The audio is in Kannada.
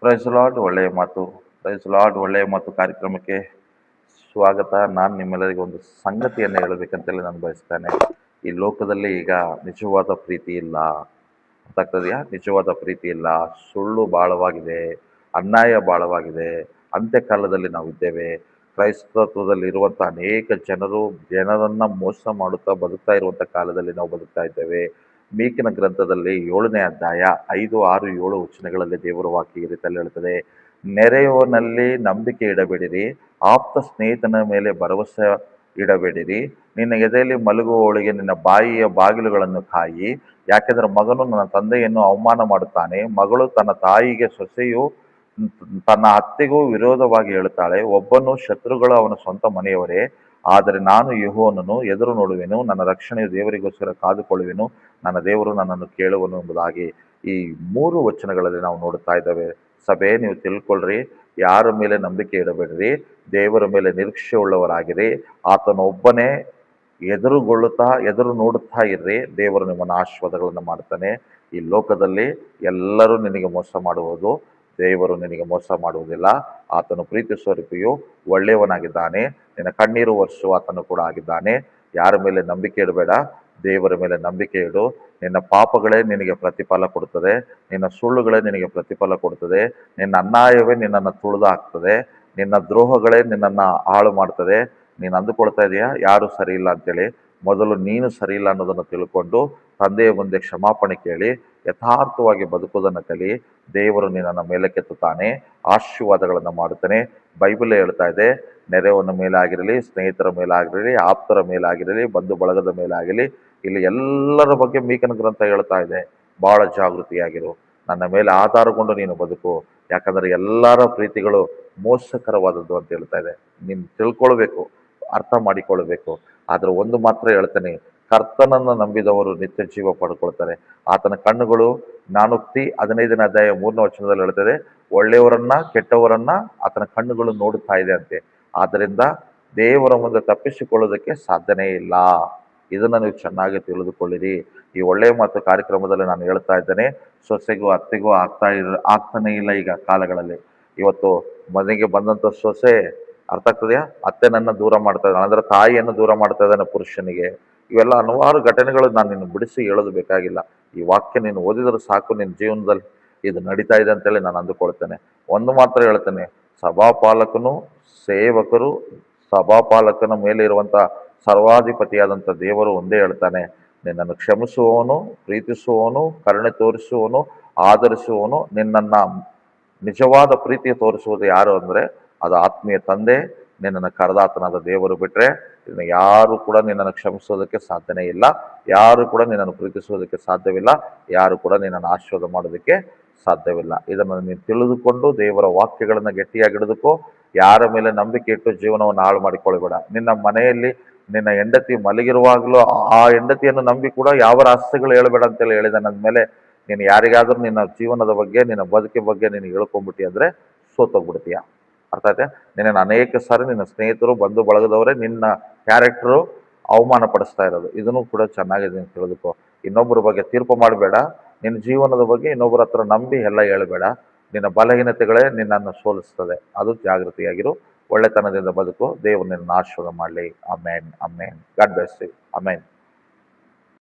ಪ್ರೈಸ್ ಲಾರ್ಡ್ ಒಳ್ಳೆಯ ಮಾತು. ಪ್ರೈಸ್ ಲಾರ್ಡ್ ಒಳ್ಳೆಯ ಮಾತು ಕಾರ್ಯಕ್ರಮಕ್ಕೆ ಸ್ವಾಗತ. ನಾನು ನಿಮ್ಮೆಲ್ಲರಿಗೂ ಒಂದು ಸಂಗತಿಯನ್ನು ಹೇಳಬೇಕಂತೇಳಿ ನಾನು ಬಯಸ್ತೇನೆ. ಈ ಲೋಕದಲ್ಲಿ ಈಗ ನಿಜವಾದ ಪ್ರೀತಿ ಇಲ್ಲ. ಗೊತ್ತಾಗ್ತದೆಯಾ? ನಿಜವಾದ ಪ್ರೀತಿ ಇಲ್ಲ. ಸುಳ್ಳು ಬಾಳವಾಗಿದೆ, ಅನ್ಯಾಯ ಬಾಳವಾಗಿದೆ. ಅಂತ್ಯಕಾಲದಲ್ಲಿ ನಾವು ಇದ್ದೇವೆ. ಕ್ರೈಸ್ತತ್ವದಲ್ಲಿ ಇರುವಂಥ ಅನೇಕ ಜನರನ್ನ ಮೋಸ ಮಾಡುತ್ತಾ ಬದುಕ್ತಾ ಇರುವಂಥ ಕಾಲದಲ್ಲಿ ನಾವು ಬದುಕ್ತಾ ಇದ್ದೇವೆ. ಮೀಕಿನ ಗ್ರಂಥದಲ್ಲಿ 7ನೇ ಅಧ್ಯಾಯ 5, 6, 7 ವಚನಗಳಲ್ಲಿ ದೇವರ ವಾಕ್ಯ ಈ ರೀತಿಯಲ್ಲಿ ಹೇಳ್ತದೆ. ನೆರೆಯವನಲ್ಲಿ ನಂಬಿಕೆ ಇಡಬೇಡಿರಿ, ಆಪ್ತ ಸ್ನೇಹಿತನ ಮೇಲೆ ಭರವಸೆ ಇಡಬೇಡಿರಿ. ನಿನ್ನ ಎದೆಯಲ್ಲಿ ಮಲಗುವವಳಿಗೆ ನಿನ್ನ ಬಾಯಿಯ ಬಾಗಿಲುಗಳನ್ನು ಕಾಯಿ. ಯಾಕೆಂದರೆ ಮಗನು ನನ್ನ ತಂದೆಯನ್ನು ಅವಮಾನ ಮಾಡುತ್ತಾನೆ, ಮಗಳು ತನ್ನ ತಾಯಿಗೆ, ಸೊಸೆಯು ತನ್ನ ಅತ್ತೆಗೂ ವಿರೋಧವಾಗಿ ಹೇಳುತ್ತಾಳೆ. ಒಬ್ಬನು ಶತ್ರುಗಳು ಅವನ ಸ್ವಂತ ಮನೆಯವರೇ. ಆದರೆ ನಾನು ಯೆಹೋವನನ್ನು ಎದುರು ನೋಡುವೆನು, ನನ್ನ ರಕ್ಷಣೆಯು ದೇವರಿಗೋಸ್ಕರ ಕಾದುಕೊಳ್ಳುವೆನು, ನನ್ನ ದೇವರು ನನ್ನನ್ನು ಕೇಳುವನು ಎಂಬುದಾಗಿ ಈ 3 ವಚನಗಳಲ್ಲಿ ನಾವು ನೋಡುತ್ತಾ ಇದ್ದೇವೆ. ಸಭೆ, ನೀವು ತಿಳ್ಕೊಳ್ರಿ, ಯಾರ ಮೇಲೆ ನಂಬಿಕೆ ಇಡಬೇಡ್ರಿ, ದೇವರ ಮೇಲೆ ನಿರೀಕ್ಷೆ ಉಳ್ಳವರಾಗಿರಿ. ಆತನೊಬ್ಬನೇ ಎದುರು ನೋಡುತ್ತಾ ಇರ್ರಿ. ದೇವರು ನಿಮ್ಮನ್ನು ಆಶೀರ್ವಾದಗಳನ್ನು ಮಾಡ್ತಾನೆ. ಈ ಲೋಕದಲ್ಲಿ ಎಲ್ಲರೂ ನಿನಗೆ ಮೋಸ ಮಾಡುವುದು, ದೇವರು ನಿನಗೆ ಮೋಸ ಮಾಡುವುದಿಲ್ಲ. ಆತನು ಪ್ರೀತಿ ಸ್ವರೂಪಿಯು ಒಳ್ಳೆಯವನಾಗಿದ್ದಾನೆ. ನಿನ್ನ ಕಣ್ಣೀರು ಒರೆಸುವ ಆತನು ಕೂಡ ಆಗಿದ್ದಾನೆ. ಯಾರ ಮೇಲೆ ನಂಬಿಕೆ ಇಡಬೇಡ, ದೇವರ ಮೇಲೆ ನಂಬಿಕೆ ಇಡು. ನಿನ್ನ ಪಾಪಗಳೇ ನಿನಗೆ ಪ್ರತಿಫಲ ಕೊಡುತ್ತದೆ, ನಿನ್ನ ಸುಳ್ಳುಗಳೇ ನಿನಗೆ ಪ್ರತಿಫಲ ಕೊಡುತ್ತದೆ, ನಿನ್ನ ಅನ್ಯಾಯವೇ ನಿನ್ನನ್ನು ತುಳಿದು ಹಾಕ್ತದೆ, ನಿನ್ನ ದ್ರೋಹಗಳೇ ನಿನ್ನನ್ನು ಹಾಳು ಮಾಡ್ತದೆ. ನೀನು ಅಂದುಕೊಳ್ತಾ ಇದೆಯಾ ಯಾರು ಸರಿ ಇಲ್ಲ ಅಂತೇಳಿ? ಮೊದಲು ನೀನು ಸರಿ ಇಲ್ಲ ಅನ್ನೋದನ್ನು ತಿಳ್ಕೊಂಡು ತಂದೆಯ ಮುಂದೆ ಕ್ಷಮಾಪಣೆ ಕೇಳಿ ಯಥಾರ್ಥವಾಗಿ ಬದುಕುವುದನ್ನು ಕಲಿ. ದೇವರು ನಿನ್ನನ್ನು ಮೇಲಕ್ಕೆತ್ತುತ್ತಾನೆ, ಆಶೀರ್ವಾದಗಳನ್ನು ಮಾಡುತ್ತಾನೆ. ಬೈಬಲ್ ಹೇಳ್ತಾ ಇದೆ, ನೆರೆಯವನ ಮೇಲಾಗಿರಲಿ, ಸ್ನೇಹಿತರ ಮೇಲಾಗಿರಲಿ, ಆಪ್ತರ ಮೇಲಾಗಿರಲಿ, ಬಂಧು ಬಳಗದ ಮೇಲಾಗಲಿ, ಇಲ್ಲಿ ಎಲ್ಲರ ಬಗ್ಗೆ ಮೀಕನ ಗ್ರಂಥ ಹೇಳ್ತಾ ಇದೆ, ಭಾಳ ಜಾಗೃತಿಯಾಗಿರು. ನನ್ನ ಮೇಲೆ ಆಧಾರಗೊಂಡು ನೀನು ಬದುಕು. ಯಾಕಂದರೆ ಎಲ್ಲರ ಪ್ರೀತಿಗಳು ಮೋಸಕರವಾದದ್ದು ಅಂತ ಹೇಳ್ತಾ ಇದೆ. ನೀನು ತಿಳ್ಕೊಳ್ಬೇಕು, ಅರ್ಥ ಮಾಡಿಕೊಳ್ಬೇಕು. ಆದರೆ ಒಂದು ಮಾತ್ರ ಹೇಳ್ತೇನೆ, ಕರ್ತನನ್ನು ನಂಬಿದವರು ನಿತ್ಯ ಜೀವ ಪಡ್ಕೊಳ್ತಾರೆ. ಆತನ ಕಣ್ಣುಗಳು, ಜ್ಞಾನೋಕ್ತಿ 15ನೇ ಅಧ್ಯಾಯ 3ನೇ ವಚನದಲ್ಲಿ ಹೇಳ್ತದೆ, ಒಳ್ಳೆಯವರನ್ನ ಕೆಟ್ಟವರನ್ನ ಆತನ ಕಣ್ಣುಗಳು ನೋಡುತ್ತಾ ಇದೆ ಅಂತೆ. ಆದ್ದರಿಂದ ದೇವರ ಮುಂದೆ ತಪ್ಪಿಸಿಕೊಳ್ಳೋದಕ್ಕೆ ಸಾಧ್ಯನೇ ಇಲ್ಲ. ಇದನ್ನು ನೀವು ಚೆನ್ನಾಗಿ ತಿಳಿದುಕೊಳ್ಳಿರಿ. ಈ ಒಳ್ಳೆಯ ಮಾತು ಕಾರ್ಯಕ್ರಮದಲ್ಲಿ ನಾನು ಹೇಳ್ತಾ ಇದ್ದೇನೆ, ಸೊಸೆಗೂ ಅತ್ತೆಗೂ ಆಗ್ತಾನೇ ಇಲ್ಲ ಈಗ ಕಾಲಗಳಲ್ಲಿ. ಇವತ್ತು ಮನೆಗೆ ಬಂದಂಥ ಸೊಸೆ, ಅರ್ಥ ಆಗ್ತದೆಯಾ, ಅತ್ತೆನನ್ನು ದೂರ ಮಾಡ್ತಾ ಇದ್ದಾನೆ, ಅಂದರೆ ತಾಯಿಯನ್ನು ದೂರ ಮಾಡ್ತಾ ಇದ್ದಾನೆ ಪುರುಷನಿಗೆ. ಇವೆಲ್ಲ ಹಲವಾರು ಘಟನೆಗಳು ನಾನು ನಿನ್ನ ಬಿಡಿಸಿ ಹೇಳೋದು ಬೇಕಾಗಿಲ್ಲ. ಈ ವಾಕ್ಯ ನೀನು ಓದಿದ್ರೆ ಸಾಕು, ನಿನ್ನ ಜೀವನದಲ್ಲಿ ಇದು ನಡೀತಾ ಇದೆ ಅಂತೇಳಿ ನಾನು ಅಂದುಕೊಳ್ತೇನೆ. ಒಂದು ಮಾತ್ರ ಹೇಳ್ತೇನೆ, ಸಭಾಪಾಲಕನು, ಸೇವಕರು, ಸಭಾಪಾಲಕನ ಮೇಲೆ ಇರುವಂಥ ಸರ್ವಾಧಿಪತಿಯಾದಂಥ ದೇವರು ಒಂದೇ ಹೇಳ್ತಾನೆ, ನಿನ್ನನ್ನು ಕ್ಷಮಿಸುವವನು, ಪ್ರೀತಿಸುವವನು, ಕರುಣೆ ತೋರಿಸುವವನು, ಆಧರಿಸುವವನು, ನಿನ್ನನ್ನು ನಿಜವಾದ ಪ್ರೀತಿ ತೋರಿಸುವುದು ಯಾರು ಅಂದರೆ ಅದು ಆತ್ಮೀಯ ತಂದೆ, ನಿನ್ನನ್ನು ಕರೆದಾತನಾದ ದೇವರು ಬಿಟ್ಟರೆ ಇನ್ನು ಯಾರು ಕೂಡ ನಿನ್ನನ್ನು ಕ್ಷಮಿಸೋದಕ್ಕೆ ಸಾಧ್ಯನೇ ಇಲ್ಲ. ಯಾರು ಕೂಡ ನಿನ್ನನ್ನು ಪ್ರೀತಿಸೋದಕ್ಕೆ ಸಾಧ್ಯವಿಲ್ಲ. ಯಾರು ಕೂಡ ನಿನ್ನನ್ನು ಆಶೀರ್ವಾದ ಮಾಡೋದಕ್ಕೆ ಸಾಧ್ಯವಿಲ್ಲ. ಇದನ್ನು ನೀನು ತಿಳಿದುಕೊಂಡು ದೇವರ ವಾಕ್ಯಗಳನ್ನು ಗಟ್ಟಿಯಾಗಿ ಹಿಡಿದುಕೋ. ಯಾರ ಮೇಲೆ ನಂಬಿಕೆ ಇಟ್ಟು ಜೀವನವನ್ನು ಹಾಳು ಮಾಡಿಕೊಳ್ಳಬೇಡ. ನಿನ್ನ ಮನೆಯಲ್ಲಿ ನಿನ್ನ ಹೆಂಡತಿ ಮಲಗಿರುವಾಗಲೂ ಆ ಹೆಂಡತಿಯನ್ನು ನಂಬಿ ಕೂಡ ಯಾವ ರಹಸ್ಯಗಳು ಹೇಳಬೇಡ ಅಂತೇಳಿ ಹೇಳಿದ ನನ್ನ ಮೇಲೆ ನೀನು ಯಾರಿಗಾದರೂ ನಿನ್ನ ಜೀವನದ ಬಗ್ಗೆ, ನಿನ್ನ ಬದುಕಿನ ಬಗ್ಗೆ ನೀನು ಹೇಳ್ಕೊಂಡ್ಬಿಟ್ಟಿ ಅಂದರೆ ಸೋತೋಗ್ಬಿಡ್ತೀಯ. ಅರ್ಥ ಆಯ್ತಾ? ನಿನ್ನ ಅನೇಕ ಸಾರಿ ನಿನ್ನ ಸ್ನೇಹಿತರು, ಬಂಧು ಬಳಗದವರೇ ನಿನ್ನ ಕ್ಯಾರೆಕ್ಟರು ಅವಮಾನ ಪಡಿಸ್ತಾ ಇರೋದು. ಇದನ್ನು ಕೂಡ ಚೆನ್ನಾಗಿ ನೀನು ತಿಳಿದುಕೋ. ಇನ್ನೊಬ್ಬರ ಬಗ್ಗೆ ತೀರ್ಪು ಮಾಡಬೇಡ. ನಿನ್ನ ಜೀವನದ ಬಗ್ಗೆ ಇನ್ನೊಬ್ಬರ ಹತ್ರ ನಂಬಿ ಎಲ್ಲ ಹೇಳಬೇಡ. ನಿನ್ನ ಬಲಹೀನತೆಗಳೇ ನಿನ್ನನ್ನು ಸೋಲಿಸ್ತದೆ. ಅದು ಜಾಗೃತಿಯಾಗಿರು. ಒಳ್ಳೆತನದಿಂದ ಬದುಕು. ದೇವರು ನಿನ್ನ ಆಶೀರ್ವಾದ ಮಾಡಲಿ. Amen, amen. God bless you. Amen.